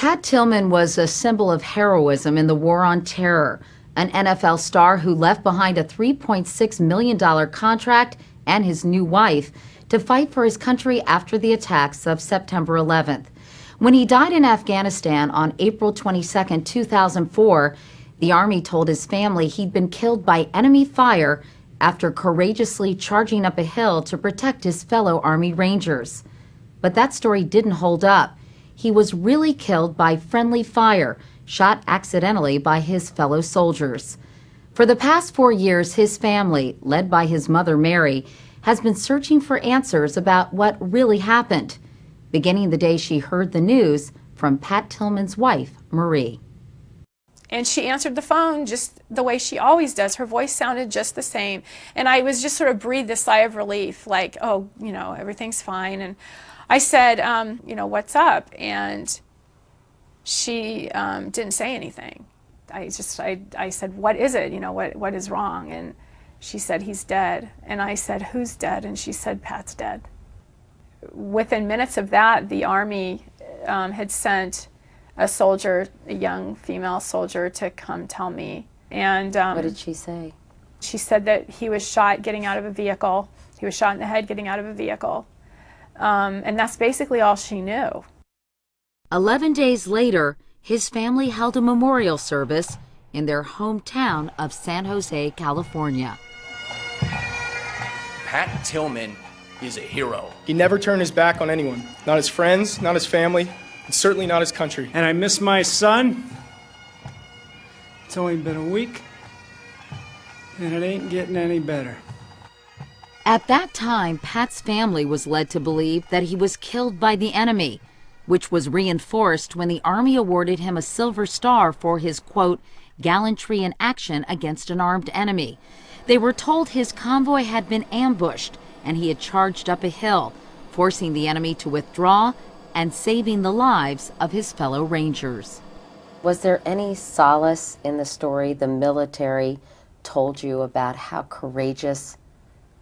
Pat Tillman was a symbol of heroism in the war on terror, an NFL star who left behind a $3.6 million contract and his new wife to fight for his country after the attacks of September 11th. When he died in Afghanistan on April 22, 2004, the Army told his family he'd been killed by enemy fire after courageously charging up a hill to protect his fellow Army Rangers. But that story didn't hold up. He was really killed by friendly fire, shot accidentally by his fellow soldiers. For the past 4 years, his family, led by his mother Mary, has been searching for answers about what really happened, beginning the day she heard the news from Pat Tillman's wife, Marie. And she answered the phone just the way she always does. Her voice sounded just the same. And I was just sort of breathed a sigh of relief, like, oh, everything's fine. And I said, what's up? And she didn't say anything. I said, what is it? What is wrong? And she said, he's dead. And I said, who's dead? And she said, Pat's dead. Within minutes of that, the Army had sent a soldier, a young female soldier, to come tell me. And what did she say? She said that he was shot getting out of a vehicle. He was shot in the head getting out of a vehicle. And that's basically all she knew. 11 days later, his family held a memorial service in their hometown of San Jose, California. Pat Tillman is a hero. He never turned his back on anyone. Not his friends, not his family, and certainly not his country. And I miss my son. It's only been a week, and it ain't getting any better. At that time, Pat's family was led to believe that he was killed by the enemy, which was reinforced when the Army awarded him a Silver Star for his, quote, gallantry in action against an armed enemy. They were told his convoy had been ambushed and he had charged up a hill, forcing the enemy to withdraw and saving the lives of his fellow Rangers. Was there any solace in the story the military told you about how courageous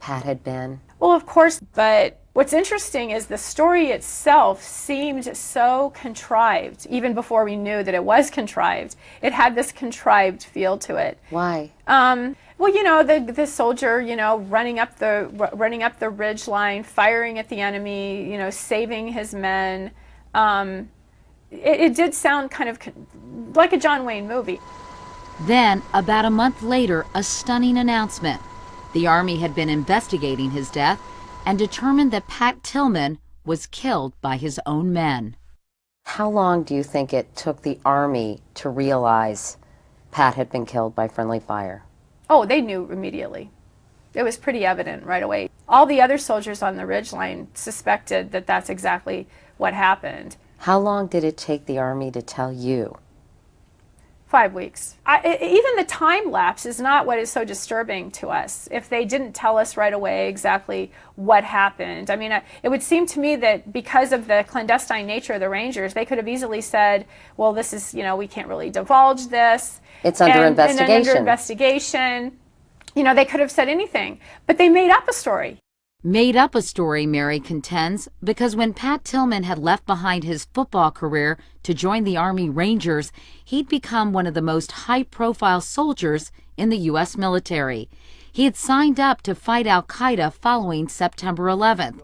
Pat had been? Well, of course, but what's interesting is the story itself seemed so contrived, even before we knew that it was contrived. It had this contrived feel to it. Why? Well, the soldier, running up the ridge line, firing at the enemy, saving his men. It did sound kind of like a John Wayne movie. Then, about a month later, a stunning announcement. The Army had been investigating his death and determined that Pat Tillman was killed by his own men. How long do you think it took the Army to realize Pat had been killed by friendly fire? Oh, they knew immediately. It was pretty evident right away. All the other soldiers on the ridgeline suspected that that's exactly what happened. How long did it take the Army to tell you? 5 weeks. Even the time lapse is not what is so disturbing to us. If they didn't tell us right away exactly what happened. I mean, it would seem to me that because of the clandestine nature of the Rangers, they could have easily said, well, this is, we can't really divulge this. It's under investigation. And under investigation. They could have said anything. But they made up a story. Made up a story, Mary contends, because when Pat Tillman had left behind his football career to join the Army Rangers, he'd become one of the most high-profile soldiers in the U.S. military. He had signed up to fight al-Qaeda following September 11th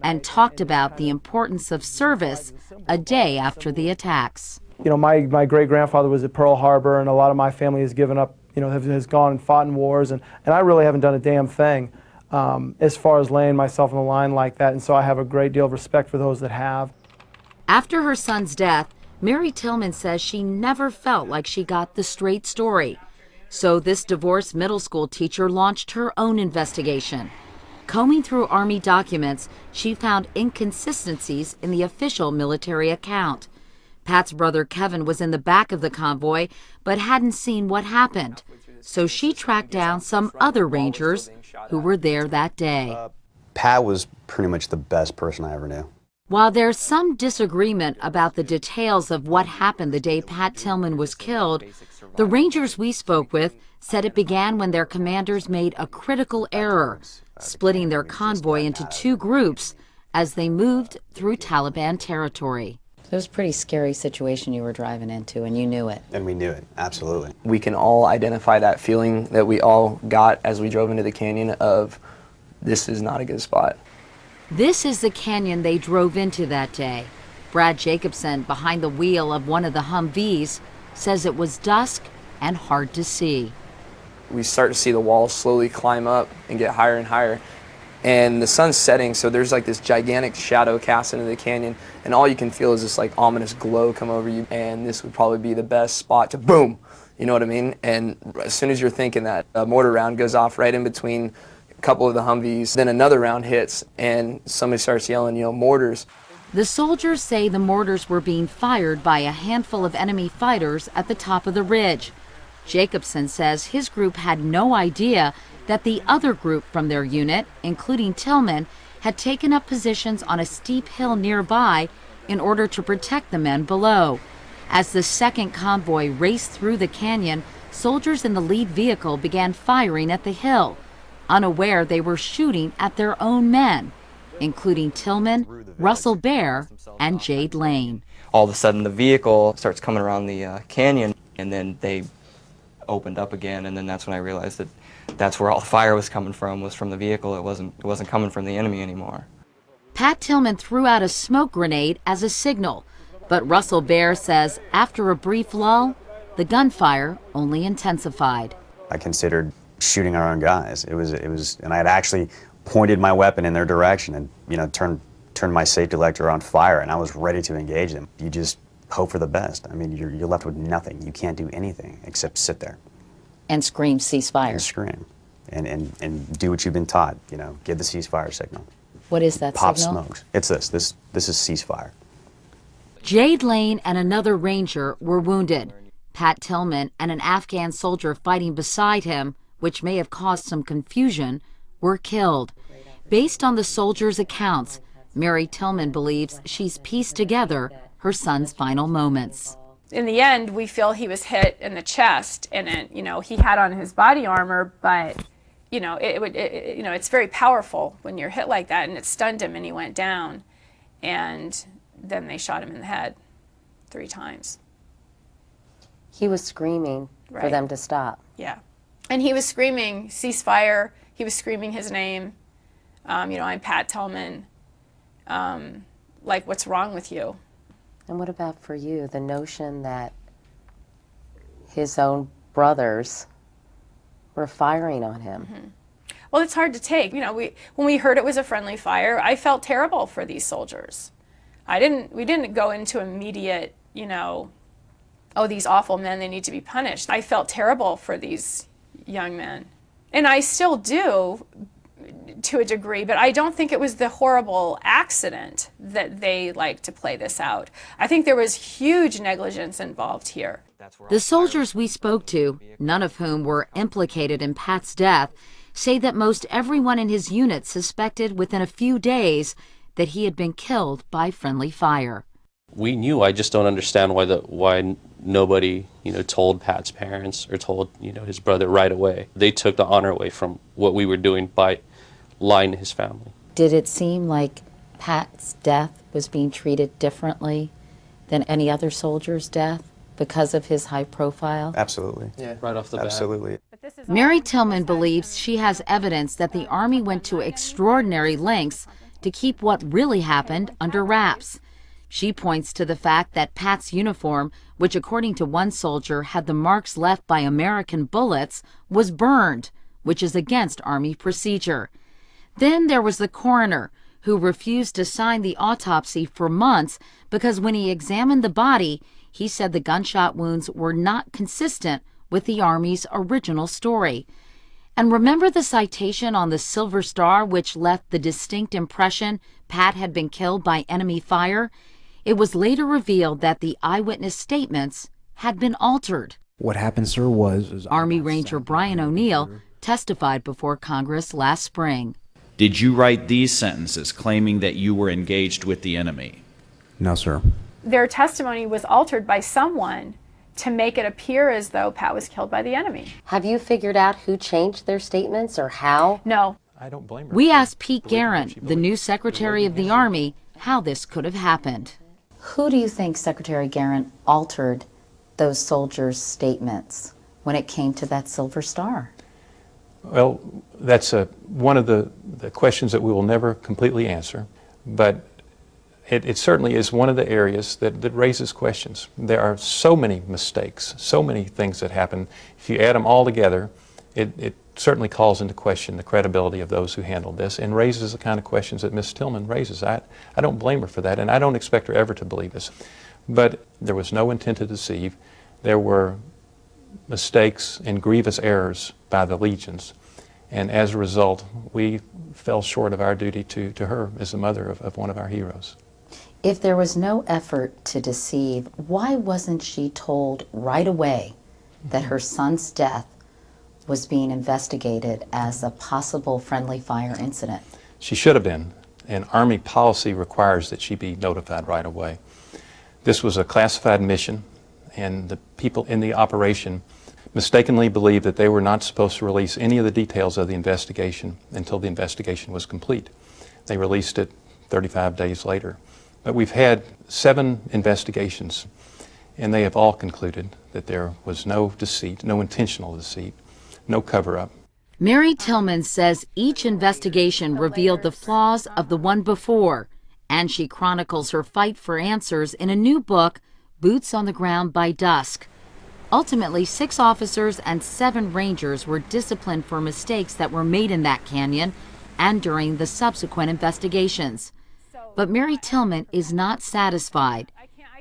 and talked about the importance of service a day after the attacks. My great-grandfather was at Pearl Harbor, and a lot of my family has given up, has gone and fought in wars, and I really haven't done a damn thing. As far as laying myself on the line like that, and so I have a great deal of respect for those that have. After her son's death, Mary Tillman says she never felt like she got the straight story. So this divorced middle school teacher launched her own investigation. Combing through Army documents, she found inconsistencies in the official military account. Pat's brother Kevin was in the back of the convoy, but hadn't seen what happened. So she tracked down some other Rangers who were there that day. Pat was pretty much the best person I ever knew. While there's some disagreement about the details of what happened the day Pat Tillman was killed, the Rangers we spoke with said it began when their commanders made a critical error, splitting their convoy into two groups as they moved through Taliban territory. It was a pretty scary situation you were driving into, and you knew it. And we knew it, absolutely. We can all identify that feeling that we all got as we drove into the canyon of, this is not a good spot. This is the canyon they drove into that day. Brad Jacobson, behind the wheel of one of the Humvees, says it was dusk and hard to see. We start to see the walls slowly climb up and get higher and higher. And the sun's setting, so there's like this gigantic shadow cast into the canyon, and all you can feel is this like ominous glow come over you, and this would probably be the best spot to boom, you know what I mean? And as soon as you're thinking that, a mortar round goes off right in between a couple of the Humvees, then another round hits, and somebody starts yelling, you know, mortars. The soldiers say the mortars were being fired by a handful of enemy fighters at the top of the ridge. Jacobson says his group had no idea that the other group from their unit, including Tillman, had taken up positions on a steep hill nearby in order to protect the men below. As the second convoy raced through the canyon, soldiers in the lead vehicle began firing at the hill, unaware they were shooting at their own men, including Tillman, Russell Bear, and Jade Lane. All of a sudden the vehicle starts coming around the canyon, and then they opened up again, and then that's when I realized that that's where all the fire was coming from, was from the vehicle. It wasn't coming from the enemy anymore. Pat Tillman threw out a smoke grenade as a signal, but Russell Bear says after a brief lull, the gunfire only intensified. I considered shooting our own guys. It was, and I had actually pointed my weapon in their direction and, you know, turned my safety lector on fire, and I was ready to engage them. You just hope for the best. I mean, you're left with nothing. You can't do anything except sit there. And scream ceasefire. And scream. And do what you've been taught, you know, give the ceasefire signal. What is that Pop signal? smokes. It's this is ceasefire. Jade Lane and another ranger were wounded. Pat Tillman and an Afghan soldier fighting beside him, which may have caused some confusion, were killed. Based on the soldiers' accounts, Mary Tillman believes she's pieced together her son's final moments. In the end, we feel he was hit in the chest, and it, you know, he had on his body armor, but you know, it's very powerful when you're hit like that, and it stunned him, and he went down, and then they shot him in the head 3 times. He was screaming for Right. them to stop. Yeah, and he was screaming ceasefire. He was screaming his name. You know, I'm Pat Tillman. Like, what's wrong with you? And what about for you, the notion that his own brothers were firing on him? Mm-hmm. Well, it's hard to take. You know, when we heard it was a friendly fire, I felt terrible for these soldiers. We didn't go into immediate, you know, oh, these awful men, they need to be punished. I felt terrible for these young men. And I still do, to a degree, but I don't think it was the horrible accident that they like to play this out. I think there was huge negligence involved here. The soldiers we spoke to, none of whom were implicated in Pat's death, say that most everyone in his unit suspected within a few days that he had been killed by friendly fire. We knew. I just don't understand why nobody, you know, told Pat's parents or told, you know, his brother right away. They took the honor away from what we were doing by lying to his family. Did it seem like Pat's death was being treated differently than any other soldier's death because of his high profile? Absolutely. Yeah, right off the bat. Absolutely. Mary Tillman believes she has evidence that the Army went to extraordinary lengths to keep what really happened under wraps. She points to the fact that Pat's uniform, which according to one soldier had the marks left by American bullets, was burned, which is against Army procedure. Then there was the coroner, who refused to sign the autopsy for months because when he examined the body, he said the gunshot wounds were not consistent with the Army's original story. And remember the citation on the Silver Star which left the distinct impression Pat had been killed by enemy fire? It was later revealed that the eyewitness statements had been altered. What happened, sir, was Army Ranger Brian O'Neill testified before Congress last spring. Did you write these sentences claiming that you were engaged with the enemy? No, sir. Their testimony was altered by someone to make it appear as though Pat was killed by the enemy. Have you figured out who changed their statements or how? No. I don't blame her. We asked Pete Guerin, the new Secretary of the Army, how this could have happened. Who do you think Secretary Guerin altered those soldiers' statements when it came to that Silver Star? Well, that's one of the questions that we will never completely answer, but it certainly is one of the areas that raises questions. There are so many mistakes, so many things that happen. If you add them all together, it certainly calls into question the credibility of those who handled this and raises the kind of questions that Ms. Tillman raises. I don't blame her for that, and I don't expect her ever to believe this. But there was no intent to deceive. There were mistakes and grievous errors by the legions, and as a result, we fell short of our duty to her as the mother of one of our heroes. If there was no effort to deceive, why wasn't she told right away that her son's death was being investigated as a possible friendly fire incident? She should have been, and Army policy requires that she be notified right away. This was a classified mission, and the people in the operation mistakenly believed that they were not supposed to release any of the details of the investigation until the investigation was complete. They released it 35 days later. But we've had 7 investigations, and they have all concluded that there was no deceit, no intentional deceit, no cover-up. Mary Tillman says each investigation revealed the flaws of the one before, and she chronicles her fight for answers in a new book, Boots on the Ground by Dusk. Ultimately, 6 officers and 7 rangers were disciplined for mistakes that were made in that canyon and during the subsequent investigations. But Mary Tillman is not satisfied.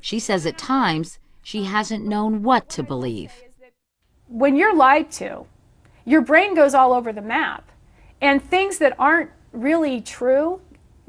She says at times she hasn't known what to believe. When you're lied to, your brain goes all over the map, and things that aren't really true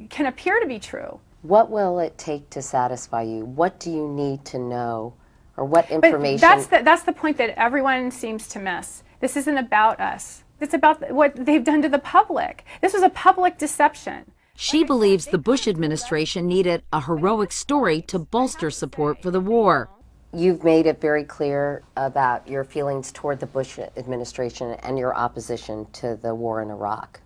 can appear to be true. What will it take to satisfy you? What do you need to know, or what information? But that's the point that everyone seems to miss. This isn't about us. It's about what they've done to the public. This was a public deception. She believes the Bush administration needed a heroic story to bolster support for the war. You've made it very clear about your feelings toward the Bush administration and your opposition to the war in Iraq.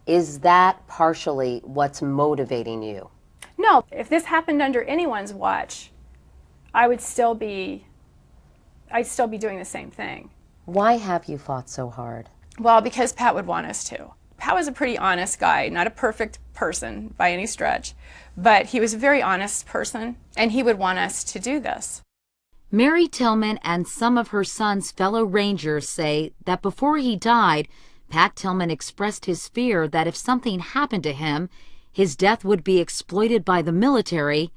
Is that partially what's motivating you? No, if this happened under anyone's watch, I'd still be doing the same thing. Why have you fought so hard? Well, because Pat would want us to. Pat was a pretty honest guy, not a perfect person by any stretch, but he was a very honest person, and he would want us to do this. Mary Tillman and some of her son's fellow Rangers say that before he died, Pat Tillman expressed his fear that if something happened to him, his death would be exploited by the military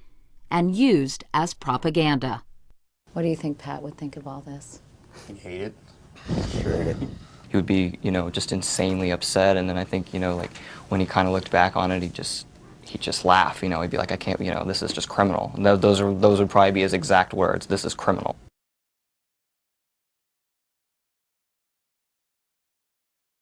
and used as propaganda. What do you think Pat would think of all this? He'd hate it. Sure. He would be, just insanely upset, and then I think, like when he kind of looked back on it, he'd just laugh, he'd be like, I can't, this is just criminal. And those would probably be his exact words, this is criminal.